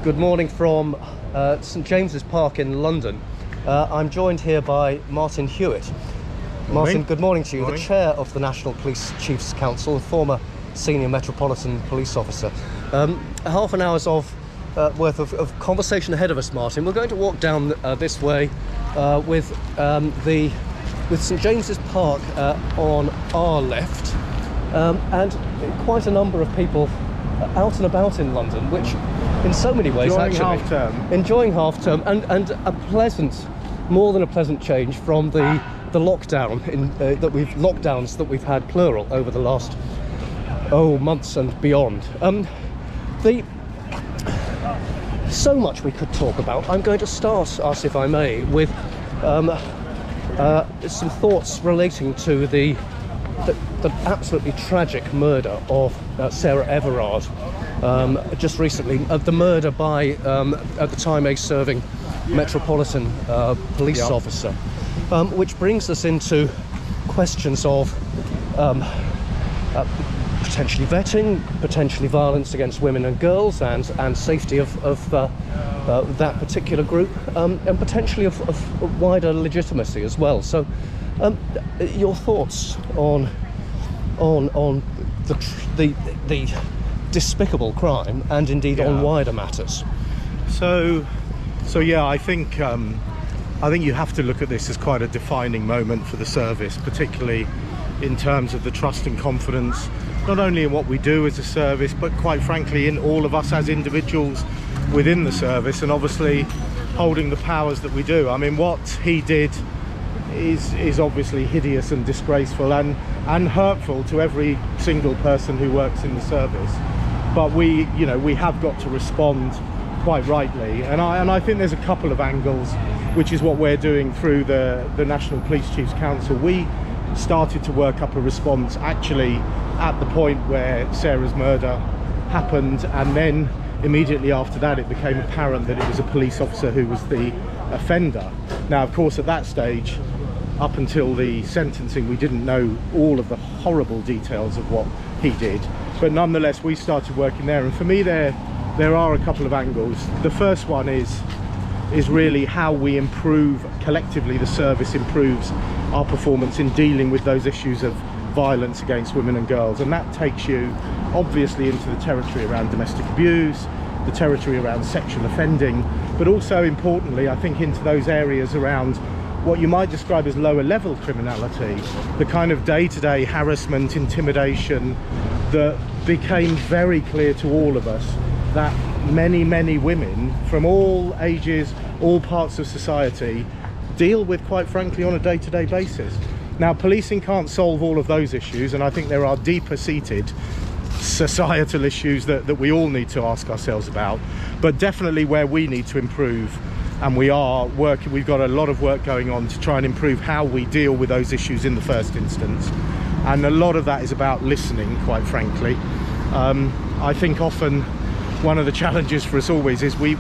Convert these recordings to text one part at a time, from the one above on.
Good morning from St James's Park in London. I'm joined here by Martin Hewitt. Martin, good morning to you. Morning. The chair of the National Police Chiefs Council, a former senior Metropolitan Police officer. Half an hour's worth of conversation ahead of us, Martin. We're going to walk down this way with St James's Park on our left, and quite a number of people out and about in London, which in so many ways enjoying half term and a pleasant, more than a pleasant change from the lockdowns that we've had, plural, over the last months and beyond. So much we could talk about. I'm going to start, ask if I may, with some thoughts relating to the absolutely tragic murder of Sarah Everard just recently, the murder by at the time a serving Metropolitan Police officer, which brings us into questions of potentially vetting, potentially violence against women and girls, and safety of that particular group, and potentially of wider legitimacy as well. So your thoughts on the despicable crime, and indeed on wider matters. So yeah, I think you have to look at this as quite a defining moment for the service, particularly in terms of the trust and confidence, not only in what we do as a service, but quite frankly in all of us as individuals within the service, and obviously holding the powers that we do. I mean, what he did is obviously hideous and disgraceful and hurtful to every single person who works in the service. But we have got to respond quite rightly, and I think there's a couple of angles, which is what we're doing through the National Police Chiefs Council. We started to work up a response actually at the point where Sarah's murder happened, and then immediately after that it became apparent that it was a police officer who was the offender. Now, of course, at that stage, up until the sentencing, we didn't know all of the horrible details of what he did, but nonetheless we started working there. And for me there are a couple of angles. The first one is really how we improve collectively, the service improves our performance in dealing with those issues of violence against women and girls, and that takes you obviously into the territory around domestic abuse, the territory around sexual offending, but also importantly I think into those areas around what you might describe as lower level criminality, the kind of day-to-day harassment, intimidation that became very clear to all of us that many women from all ages, all parts of society deal with, quite frankly, on a day-to-day basis. Now, policing can't solve all of those issues, and I think there are deeper seated societal issues that we all need to ask ourselves about, but definitely where we need to improve, and we are working, we've got a lot of work going on to try and improve how we deal with those issues in the first instance, and a lot of that is about listening, quite frankly. I think often one of the challenges for us always is we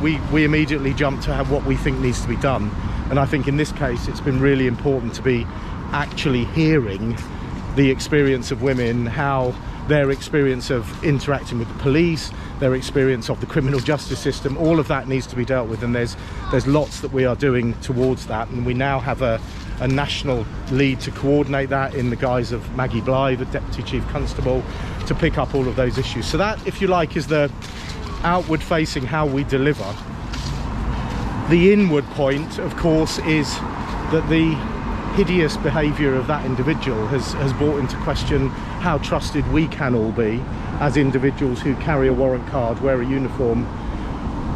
immediately jump to have what we think needs to be done, and I think in this case it's been really important to be actually hearing the experience of women, how their experience of interacting with the police, their experience of the criminal justice system, all of that needs to be dealt with, and there's lots that we are doing towards that, and we now have a national lead to coordinate that in the guise of Maggie Blythe, the Deputy Chief Constable, to pick up all of those issues. So that, if you like, is the outward facing, how we deliver. The inward point, of course, is that the hideous behaviour of that individual has brought into question how trusted we can all be as individuals who carry a warrant card, wear a uniform,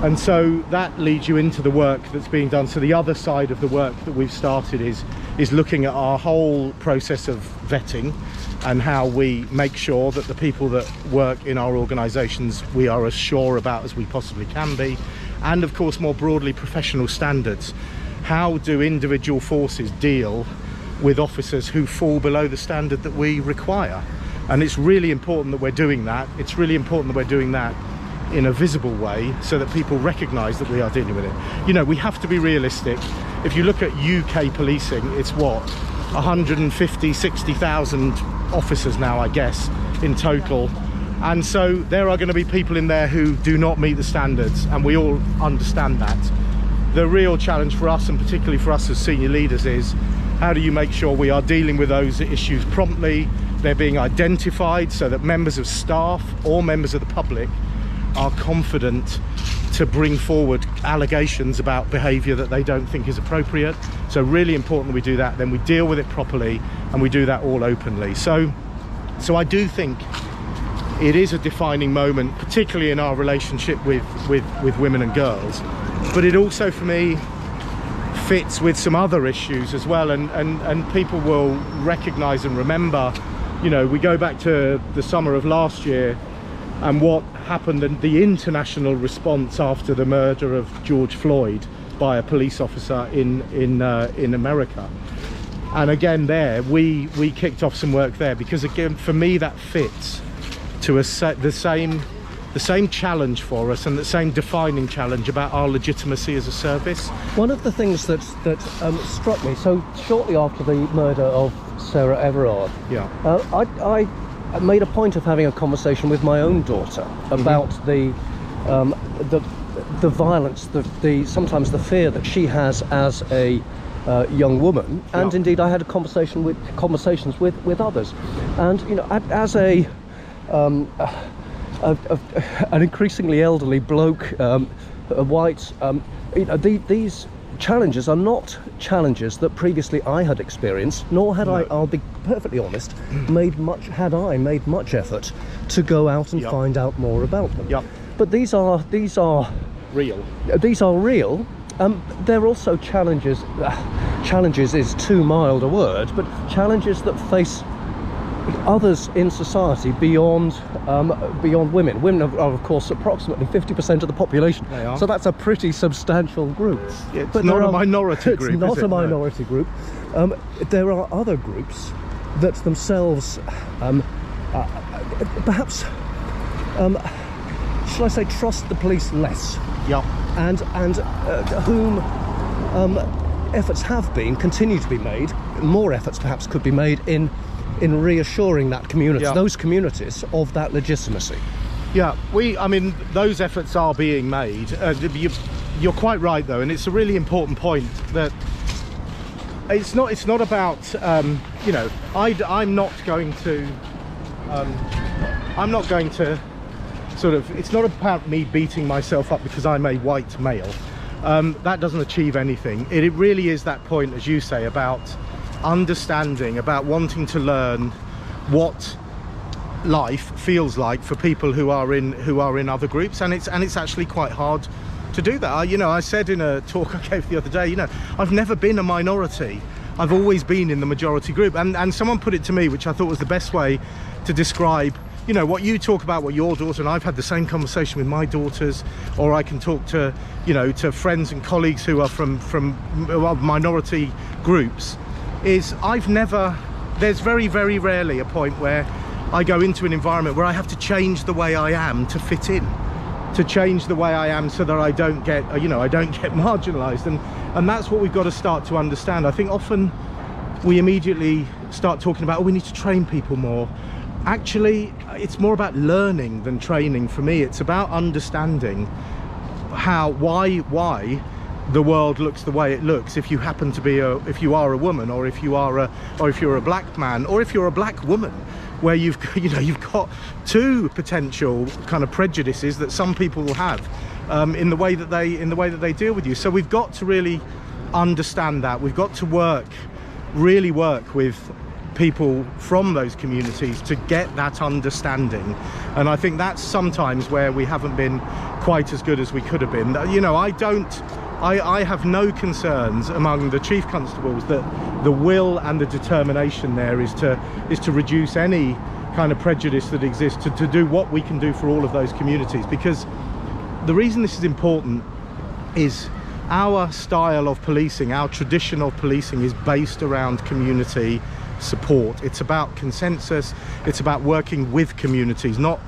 and so that leads you into the work that's being done. So the other side of the work that we've started is looking at our whole process of vetting and how we make sure that the people that work in our organisations we are as sure about as we possibly can be, and of course more broadly professional standards. How do individual forces deal with officers who fall below the standard that we require? And it's really important that we're doing that. It's really important that we're doing that in a visible way so that people recognise that we are dealing with it. You know, we have to be realistic. If you look at UK policing, it's what, 150, 60,000 officers now, I guess, in total. And so there are going to be people in there who do not meet the standards, and we all understand that. The real challenge for us, and particularly for us as senior leaders, is how do you make sure we are dealing with those issues promptly, they're being identified so that members of staff or members of the public are confident to bring forward allegations about behaviour that they don't think is appropriate. So really important that we do that, then we deal with it properly, and we do that all openly. So I do think it is a defining moment, particularly in our relationship with women and girls, but it also, for me, fits with some other issues as well, and people will recognise and remember, you know, we go back to the summer of last year and what happened, and the international response after the murder of George Floyd by a police officer in America. And again, there we kicked off some work there, because again, for me, that fits to the same challenge for us, and the same defining challenge about our legitimacy as a service. One of the things that struck me, so shortly after the murder of Sarah Everard, Yeah. I made a point of having a conversation with my own daughter about the violence, sometimes the fear that she has as a young woman, and indeed I had conversations with others, and you know, as an increasingly elderly bloke, a white, you know, these challenges are not challenges that previously I had experienced, nor had I'll be perfectly honest, made much effort to go out and find out more about them. But these are Real. These are real. They're also challenges. Challenges is too mild a word, but challenges that face others in society beyond women. Women are of course approximately 50% of the population, so that's a pretty substantial group. It's but not a minority group. It's not a minority group. There are other groups that themselves perhaps shall I say trust the police less, and whom efforts have been, continue to be made, more efforts perhaps could be made in reassuring that community, those communities, of that legitimacy. I mean, those efforts are being made. You're quite right though, and it's a really important point that it's not about you know, I'm not going to sort of, it's not about me beating myself up because I'm a white male. That doesn't achieve anything. It really is that point, as you say, about understanding, about wanting to learn what life feels like for people who are in other groups, and it's actually quite hard to do that. You know, I said in a talk I gave the other day, you know, I've never been a minority, I've always been in the majority group, and someone put it to me, which I thought was the best way to describe, you know, what you talk about, what your daughter, and I've had the same conversation with my daughters, or I can talk to, you know, to friends and colleagues who are from minority groups, is there's very, very rarely a point where I go into an environment where I have to change the way I am to fit in, to change the way I am so that I don't get, you know, I don't get marginalized, and that's what we've got to start to understand. I think often we immediately start talking about, oh, we need to train people more. Actually, it's more about learning than training for me. It's about understanding why the world looks the way it looks. If you happen to be if you are a woman, or if you're a black man, or if you're a black woman, where you've got two potential kind of prejudices that some people will have in the way that they deal with you. So we've got to really understand that. We've got to really work with people from those communities to get that understanding, and I think that's sometimes where we haven't been quite as good as we could have been. You know, I have no concerns among the chief constables that the will and the determination there is to reduce any kind of prejudice that exists, to do what we can do for all of those communities, because the reason this is important is our style of policing, our traditional policing, is based around community support. It's about consensus, it's about working with communities, not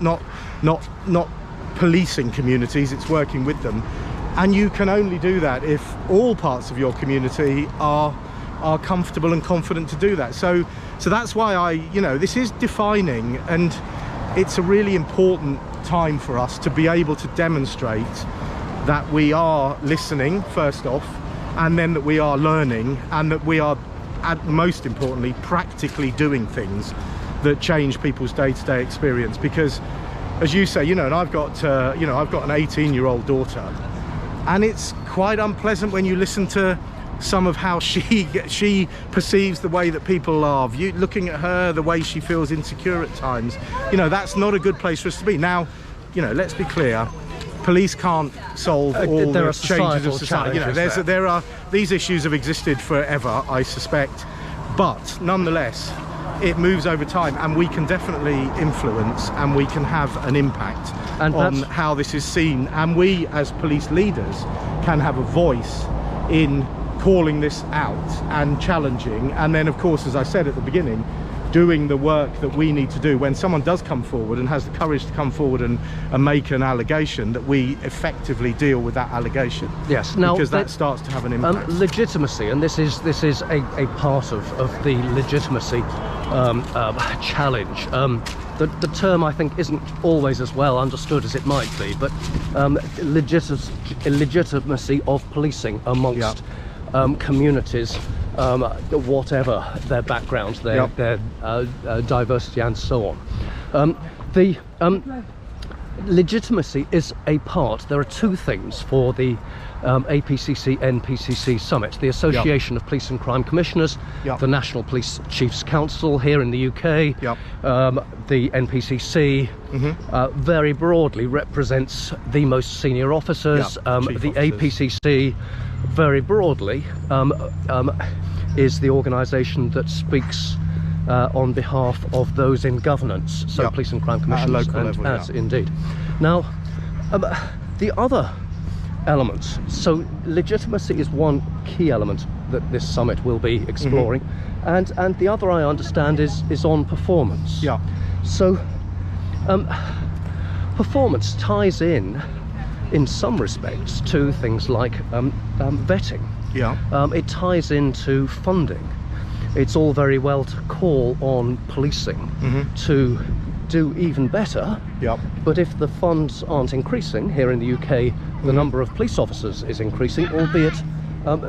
policing communities, it's working with them. And you can only do that if all parts of your community are comfortable and confident to do that. So that's why you know, this is defining, and it's a really important time for us to be able to demonstrate that we are listening first off, and then that we are learning, and that we are, most importantly, practically doing things that change people's day-to-day experience. Because as you say, and I've got an 18-year-old daughter, and it's quite unpleasant when you listen to some of how she perceives the way that people are looking at her, the way she feels insecure at times. That's not a good place for us to be. Now, let's be clear, police can't solve all the changes of society. There are these issues have existed forever, I suspect, but nonetheless it moves over time, and we can definitely influence, and we can have an impact on how this is seen, and we as police leaders can have a voice in calling this out and challenging, and then of course, as I said at the beginning, doing the work that we need to do when someone does come forward and has the courage to come forward and make an allegation, that we effectively deal with that allegation. Yes, now because that starts to have an impact. Legitimacy, and this is a part of the legitimacy challenge. The term, I think, isn't always as well understood as it might be, but legitimacy of policing amongst communities, whatever their backgrounds, their diversity and so on. The legitimacy is a part. There are two things for the APCC-NPCC summit: the Association of Police and Crime Commissioners, the National Police Chiefs Council here in the UK, the NPCC very broadly represents the most senior officers. The APCC very broadly is the organisation that speaks on behalf of those in governance, so police and crime commissioners, indeed. Now, the other elements, so legitimacy is one key element that this summit will be exploring, and the other, I understand, is on performance. So performance ties in some respects to things like vetting. It ties into funding. It's all very well to call on policing to do even better, but if the funds aren't increasing here in the UK, the number of police officers is increasing, albeit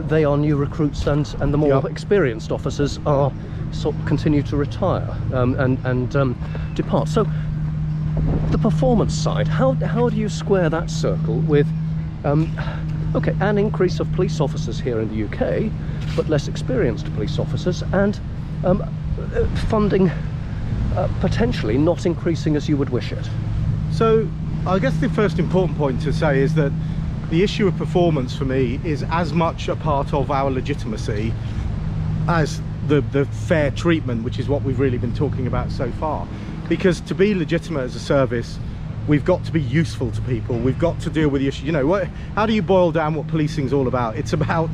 they are new recruits, and the more experienced officers are continue to retire and depart. So the performance side, how do you square that circle with an increase of police officers here in the UK, but less experienced police officers, and funding potentially not increasing as you would wish it? So I guess the first important point to say is that the issue of performance for me is as much a part of our legitimacy as the fair treatment, which is what we've really been talking about so far. Because to be legitimate as a service, we've got to be useful to people. We've got to deal with the issue. How do you boil down what policing's all about? It's about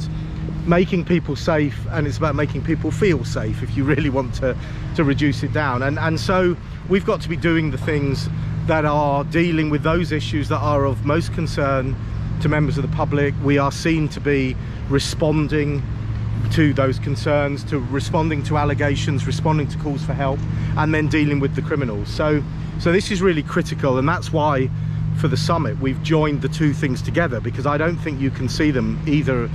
making people safe, and it's about making people feel safe, if you really want to reduce it down. And so we've got to be doing the things that are dealing with those issues that are of most concern to members of the public. We are seen to be responding to those concerns, to responding to allegations, responding to calls for help, and then dealing with the criminals. So this is really critical, and that's why for the summit we've joined the two things together, because I don't think you can see them either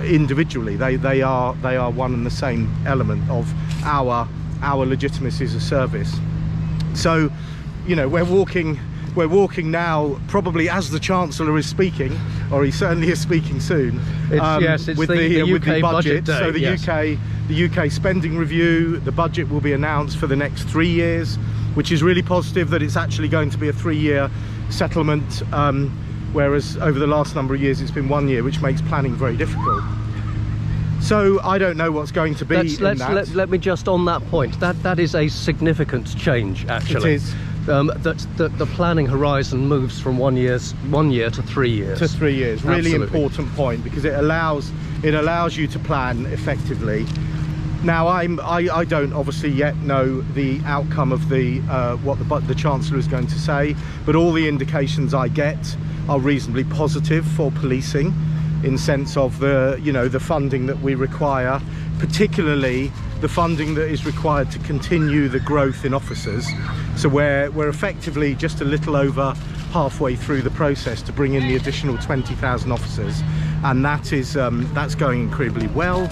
individually. They are one and the same element of our legitimacy as a service. So we're walking now, probably as the Chancellor is speaking, or he certainly is speaking soon. It's with the with the UK budget. day, So the UK spending review, the budget will be announced for the next 3 years, which is really positive that it's actually going to be a 3-year settlement, whereas over the last number of years it's been 1 year, which makes planning very difficult. So I don't know what's going to be let me just, on that point, that is a significant change, actually. It is. That the planning horizon moves from 1 year to 3 years. To 3 years. Really Absolutely. Important point, because it allows you to plan effectively. Now I don't obviously yet know the outcome of what the Chancellor is going to say, but all the indications I get are reasonably positive for policing, in sense of the funding that we require, particularly the funding that is required to continue the growth in officers. So we're effectively just a little over halfway through the process to bring in the additional 20,000 officers, and that's going incredibly well.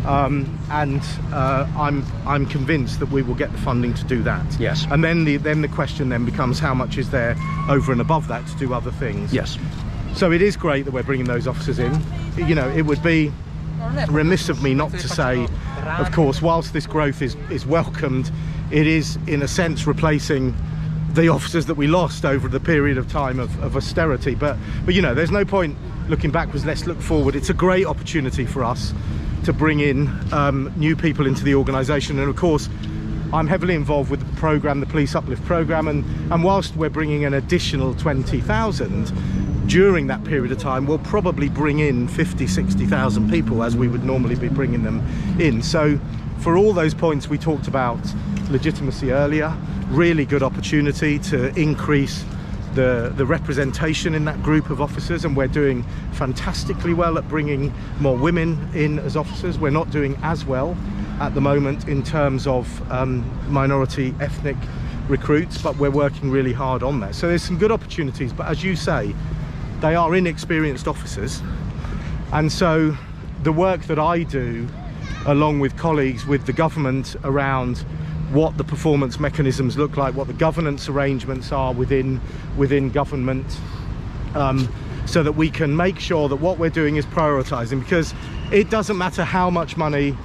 I'm convinced that we will get the funding to do that. Yes. And then the question then becomes, how much is there over and above that to do other things? Yes. So it is great that we're bringing those officers in. You know, it would be remiss of me not to say, of course, whilst this growth is welcomed, it is in a sense replacing the officers that we lost over the period of time of austerity. But you know, there's no point looking backwards. Let's look forward. It's a great opportunity for us to bring in new people into the organisation, and of course I'm heavily involved with the programme, the Police Uplift programme, and whilst we're bringing an additional 20,000 during that period of time, we'll probably bring in 50,000-60,000 people as we would normally be bringing them in. So for all those points we talked about legitimacy earlier, really good opportunity to increase the representation in that group of officers, and we're doing fantastically well at bringing more women in as officers. We're not doing as well at the moment in terms of minority ethnic recruits, but we're working really hard on that. So there's some good opportunities, but as you say, they are inexperienced officers, and so the work that I do along with colleagues with the government around what the performance mechanisms look like, what the governance arrangements are within government, so that we can make sure that what we're doing is prioritising, because it doesn't matter how much money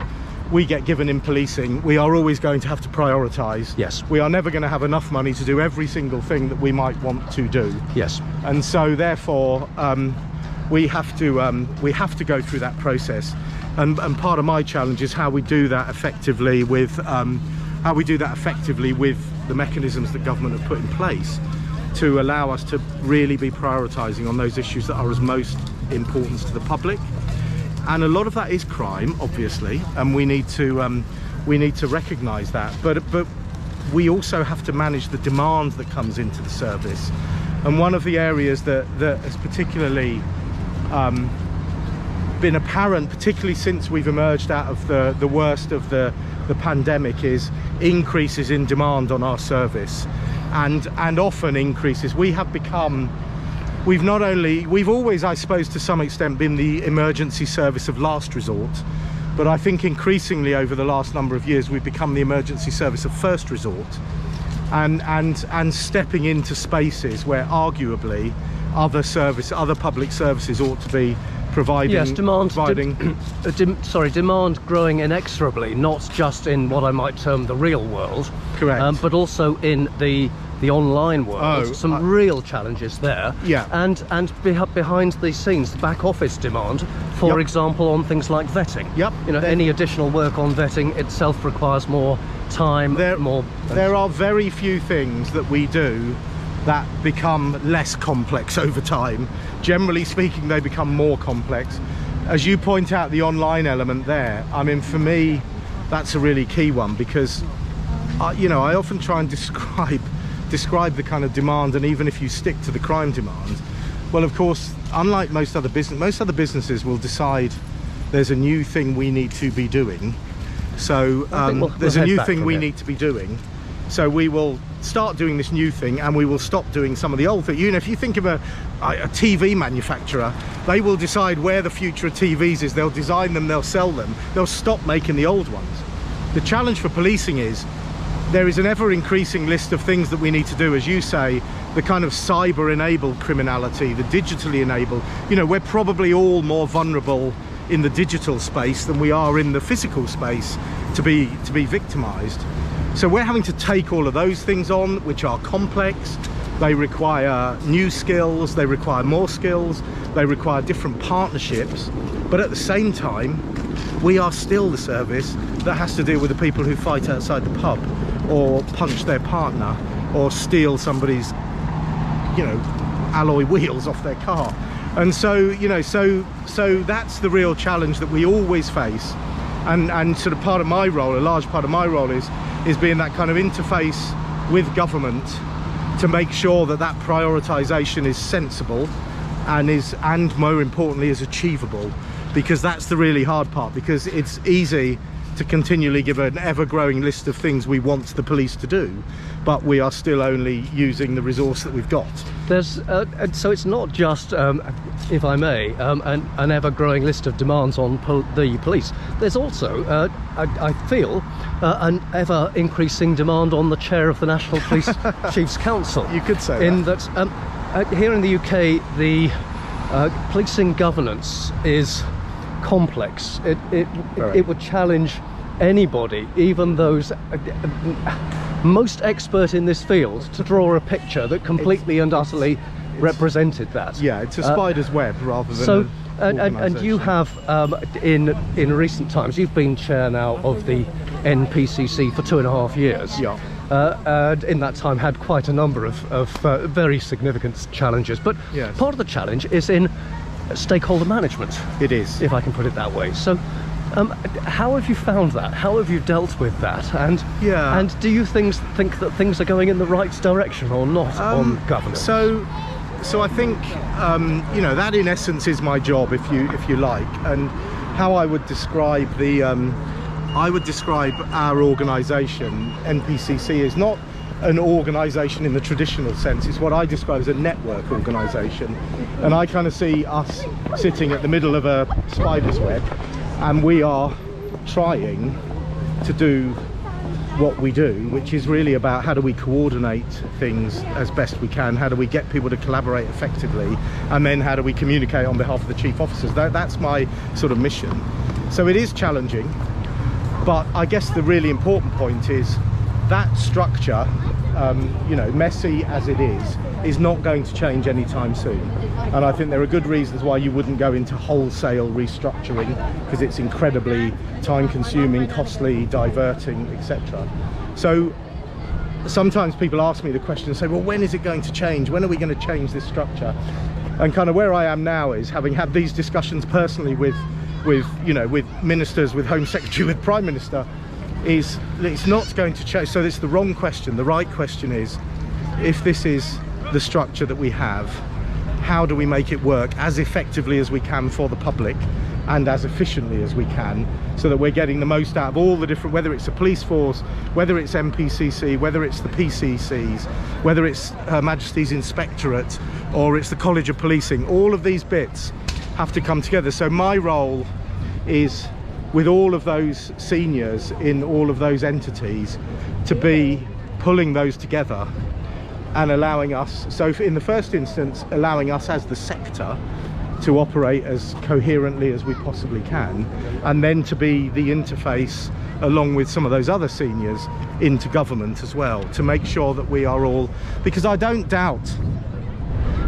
we get given in policing, we are always going to have to prioritise. Yes. We are never going to have enough money to do every single thing that we might want to do. Yes. And so therefore we have to go through that process, and part of my challenge is how we do that effectively with the mechanisms that government have put in place to allow us to really be prioritising on those issues that are as most important to the public. And a lot of that is crime, obviously, and we need to recognise that. But we also have to manage the demand that comes into the service. And one of the areas that has particularly been apparent, particularly since we've emerged out of the worst of the pandemic, is increases in demand on our service, and often increases. We've always, I suppose, to some extent been the emergency service of last resort, but I think increasingly over the last number of years we've become the emergency service of first resort, and stepping into spaces where arguably other public services ought to be providing. Yes, demand growing inexorably, not just in what I might term the real world. Correct. But also in the online world. Some real challenges there. Yeah. And behind the scenes, the back office demand, for example, on things like vetting. Yep. You know, any additional work on vetting itself requires more time. There are very few things that we do that become less complex over time. Generally speaking, they become more complex. As you point out, the online element there, I mean, for me, that's a really key one, because you know, I often try and describe the kind of demand, and even if you stick to the crime demand, well, of course, unlike most other businesses will decide there's a new thing we need to be doing. So there's a new thing we need to be doing. So we will start doing this new thing, and we will stop doing some of the old thing. You know, if you think of a TV manufacturer, they will decide where the future of TVs is. They'll design them, they'll sell them, they'll stop making the old ones. The challenge for policing is there is an ever-increasing list of things that we need to do. As you say, the kind of cyber-enabled criminality, the digitally enabled. You know, we're probably all more vulnerable in the digital space than we are in the physical space to be victimised. So we're having to take all of those things on, which are complex. They require new skills, they require more skills, they require different partnerships. But at the same time, we are still the service that has to deal with the people who fight outside the pub, or punch their partner, or steal somebody's, you know, alloy wheels off their car. And so, you know, so that's the real challenge that we always face. And sort of part of my role, a large part of my role is being that kind of interface with government to make sure that that prioritisation is sensible and more importantly is achievable. because that's the really hard part, because it's easy to continually give an ever-growing list of things we want the police to do, but we are still only using the resource that we've got. There's so it's not just, if I may, an ever-growing list of demands on the police. There's also, I feel, an ever-increasing demand on the chair of the National Police Chiefs Council. You could say in that. Here in the UK, the policing governance is complex. It would challenge anybody, even those most expert in this field, to draw a picture that completely and utterly represented that. Yeah, it's a spider's web rather than so. And you have, in recent times, you've been chair now of the NPCC for 2.5 years. Yeah. And in that time had quite a number of very significant challenges. But yes, part of the challenge is in stakeholder management. It is, if I can put it that way. So how have you found that? How have you dealt with that? And and do you think that things are going in the right direction or not on governance? So I think you know, that in essence is my job, if you like, and how I would describe our organisation, NPCC, is not an organisation in the traditional sense. It's what I describe as a network organisation, and I kind of see us sitting at the middle of a spider's web, and we are trying to do what we do, which is really about how do we coordinate things as best we can, how do we get people to collaborate effectively, and then how do we communicate on behalf of the chief officers. That's my sort of mission. So it is challenging, but I guess the really important point is that structure, you know, messy as it is not going to change anytime soon. And I think there are good reasons why you wouldn't go into wholesale restructuring, because it's incredibly time-consuming, costly, diverting, etc. So sometimes people ask me the question and say, well, when is it going to change? When are we going to change this structure? And kind of where I am now is, having had these discussions personally with you know, with ministers, with Home Secretary, with Prime Minister, is it's not going to change. So it's the wrong question. The right question is, if this is the structure that we have, how do we make it work as effectively as we can for the public and as efficiently as we can, so that we're getting the most out of all the different, whether it's a police force, whether it's MPCC, whether it's the PCCs, whether it's Her Majesty's Inspectorate, or it's the College of Policing. All of these bits have to come together. So my role is, with all of those seniors in all of those entities, to be pulling those together and allowing us, so in the first instance, allowing us as the sector to operate as coherently as we possibly can, and then to be the interface along with some of those other seniors into government as well, to make sure that we are all, because I don't doubt,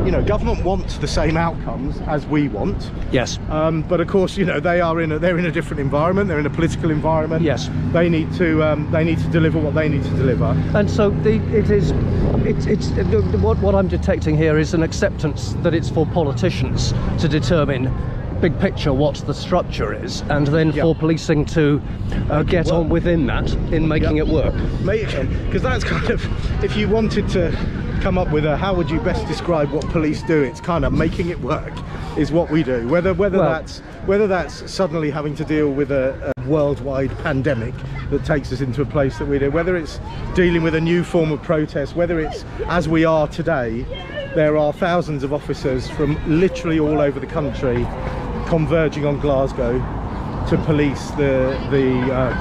you know, government wants the same outcomes as we want. Yes. But of course, you know, they're in a different environment. They're in a political environment. Yes. They need to deliver what they need to deliver. And so what I'm detecting here is an acceptance that it's for politicians to determine big picture what the structure is, and then for policing to get on within that in making it work. Because that's kind of, if you wanted to come up with a how would you best describe what police do, it's kind of making it work is what we do. Whether that's suddenly having to deal with a worldwide pandemic that takes us into a place that we do, whether it's dealing with a new form of protest, whether it's, as we are today, there are thousands of officers from literally all over the country converging on Glasgow to police the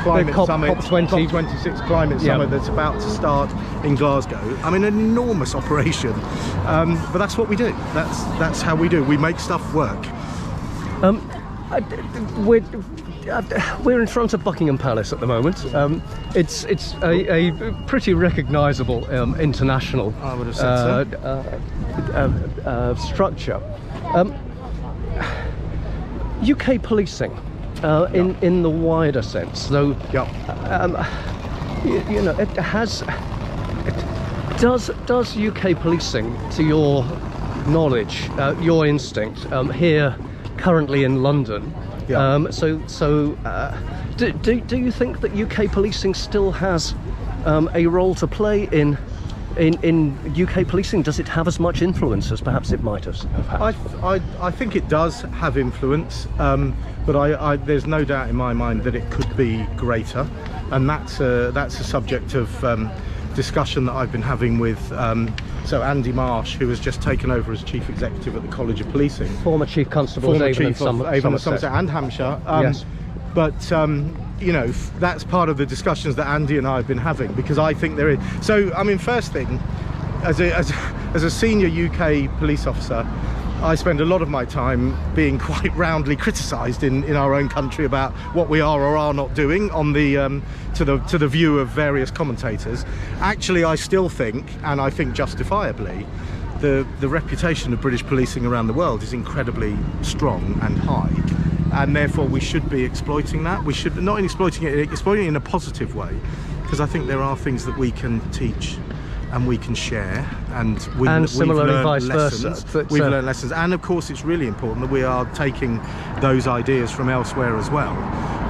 climate summit, COP26 climate summit that's about to start in Glasgow. I mean, an enormous operation, but that's what we do. That's how we do. We make stuff work. We're in front of Buckingham Palace at the moment. It's a pretty recognisable international, I would have said so. Structure. UK policing. In the wider sense, though, you know, does UK policing, to your knowledge, your instinct, here currently in London, do you think that UK policing still has a role to play in in UK policing? Does it have as much influence as perhaps it might have had? I think it does have influence, but there's no doubt in my mind that it could be greater, and that's a subject of discussion that I've been having with so Andy Marsh, who has just taken over as Chief Executive at the College of Policing. Former Chief Constable of Avon and Somerset and Hampshire. Yes. But you know, that's part of the discussions that Andy and I have been having, because I think there is. So I mean, first thing, as a senior UK police officer, I spend a lot of my time being quite roundly criticised in our own country about what we are or are not doing on the to the view of various commentators. Actually, I still think, and I think justifiably, the reputation of British policing around the world is incredibly strong and high, and therefore we should be exploiting that. We should not exploiting it in a positive way, because I think there are things that we can teach and we can share, and similarly vice lessons. versa. We've learned lessons, and of course it's really important that we are taking those ideas from elsewhere as well.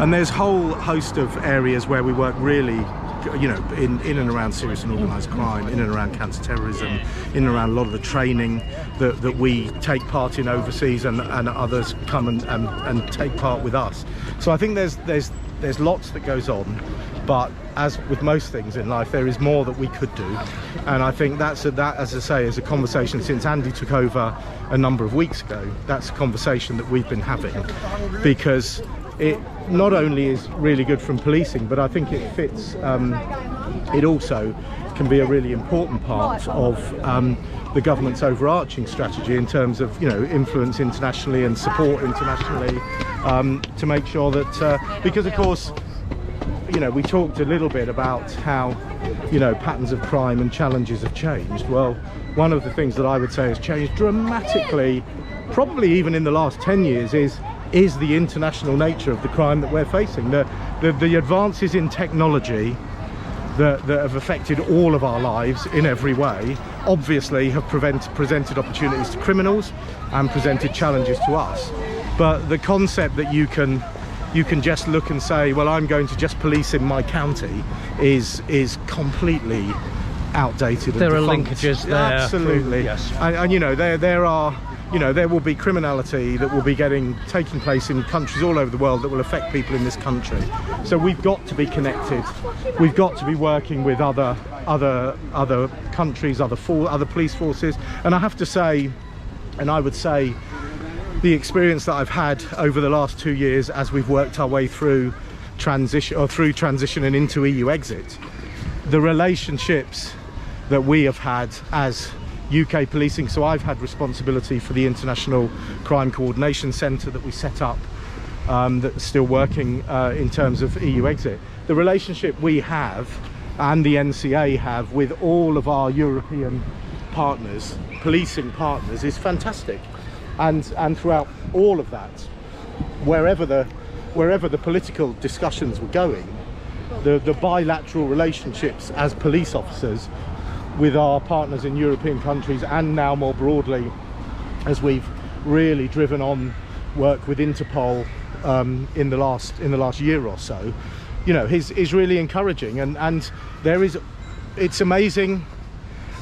And there's a whole host of areas where we work really, you know, in and around serious and organised crime, in and around counter-terrorism, in and around a lot of the training that we take part in overseas, and others come and take part with us. So I think there's lots that goes on, but as with most things in life, there is more that we could do, and I think that, as I say, is a conversation since Andy took over a number of weeks ago. That's a conversation that we've been having, because it not only is really good from policing, but I think it fits. It also can be a really important part of the government's overarching strategy in terms of, you know, influence internationally and support internationally, to make sure that because of course, you know, we talked a little bit about how, you know, patterns of crime and challenges have changed. Well, one of the things that I would say has changed dramatically, probably even in the last 10 years, is the international nature of the crime that we're facing. The advances in technology that have affected all of our lives in every way obviously have presented opportunities to criminals and presented challenges to us. But the concept that you can just look and say, well, I'm going to just police in my county is completely outdated. There are defunct. linkages there. Absolutely. Yes. And you know, there are, you know, there will be criminality that will be taking place in countries all over the world that will affect people in this country. So we've got to be connected. We've got to be working with other countries, other police forces. And I have to say, and I would say, the experience that I've had over the last 2 years as we've worked our way through transition and into EU exit, the relationships that we have had as UK policing. So I've had responsibility for the International Crime Coordination Centre that we set up, that's still working in terms of EU exit. The relationship we have and the NCA have with all of our European partners, policing partners, is fantastic. And throughout all of that, wherever the political discussions were going, the bilateral relationships as police officers with our partners in European countries, and now more broadly, as we've really driven on work with Interpol in the last year or so, you know, is really encouraging. And it's amazing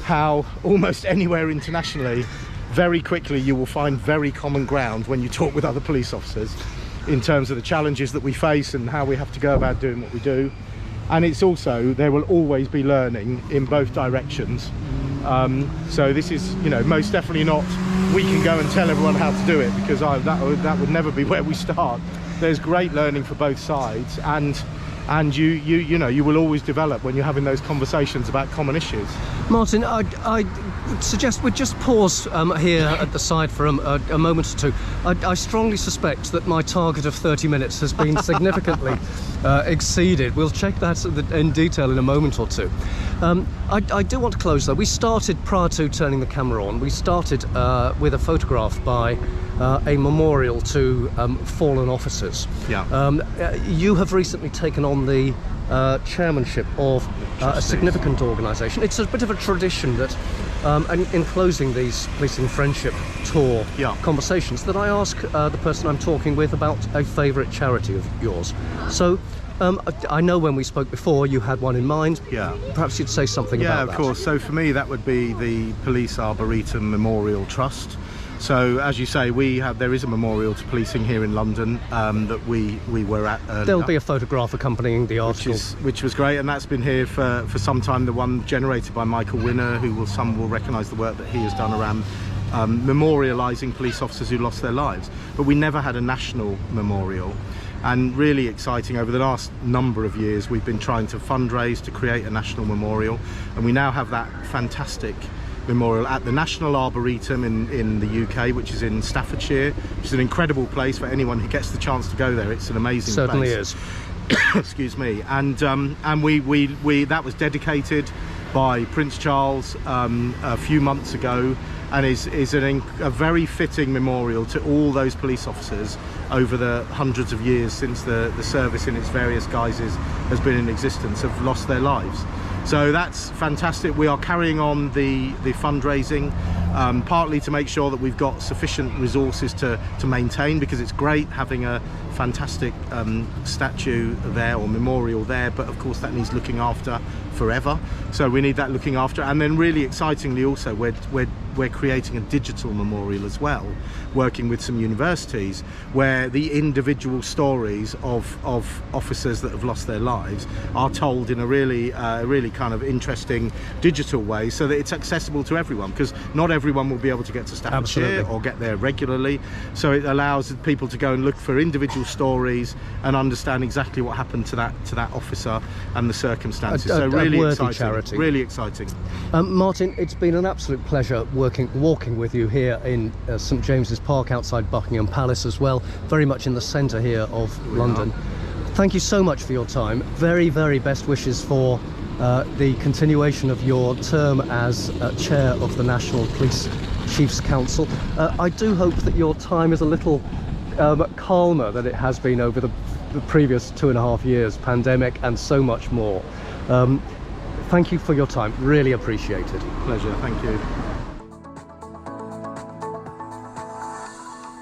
how almost anywhere internationally, very quickly you will find very common ground when you talk with other police officers in terms of the challenges that we face and how we have to go about doing what we do. And it's also, there will always be learning in both directions. So this is, you know, most definitely not we can go and tell everyone how to do it, because that would never be where we start. There's great learning for both sides, and you know, you will always develop when you're having those conversations about common issues. Martin, I suggest we just pause here at the side for a moment or two. I strongly suspect that my target of 30 minutes has been significantly exceeded. We'll check that in detail in a moment or two. I do want to close though. We started, prior to turning the camera on, we started with a photograph by a memorial to fallen officers. Yeah. You have recently taken on the chairmanship of a significant organisation. It's a bit of a tradition that in closing these Policing Friendship Tour conversations, that I ask the person I'm talking with about a favourite charity of yours. So I know when we spoke before you had one in mind. Yeah. Perhaps you'd say something about that. Yeah, of course. So for me, that would be the Police Arboretum Memorial Trust. So as you say, there is a memorial to policing here in London that we were at earlier. There'll be a photograph accompanying the article, which was great, and that's been here for some time. The one generated by Michael Winner, some will recognise the work that he has done around memorialising police officers who lost their lives. But we never had a national memorial. And really exciting, over the last number of years we've been trying to fundraise to create a national memorial, and we now have that fantastic memorial at the National Arboretum in the UK, which is in Staffordshire, which is an incredible place for anyone who gets the chance to go there. It's an amazing Certainly place. is. Excuse me. And we that was dedicated by Prince Charles a few months ago, and is a very fitting memorial to all those police officers over the hundreds of years since the service in its various guises has been in existence, have lost their lives. So that's fantastic. We are carrying on the fundraising, partly to make sure that we've got sufficient resources to maintain, because it's great having a fantastic statue there or memorial there, but of course that needs looking after forever. So we need that looking after, and then really excitingly also we're creating a digital memorial as well, working with some universities, where the individual stories of officers that have lost their lives are told in a really kind of interesting digital way, so that it's accessible to everyone, because not everyone will be able to get to Staffordshire Absolutely. or get there regularly. So it allows people to go and look for individual stories and understand exactly what happened to that officer and the circumstances. So really exciting. Charity. Really exciting. Martin, it's been an absolute pleasure walking with you here in St James's Park outside Buckingham Palace as well, very much in the centre here of London. Thank you so much for your time. Very, very best wishes for the continuation of your term as chair of the National Police Chiefs Council. I do hope that your time is a little calmer than it has been over the previous 2.5 years, pandemic and so much more. Thank you for your time, really appreciate it. Pleasure, thank you.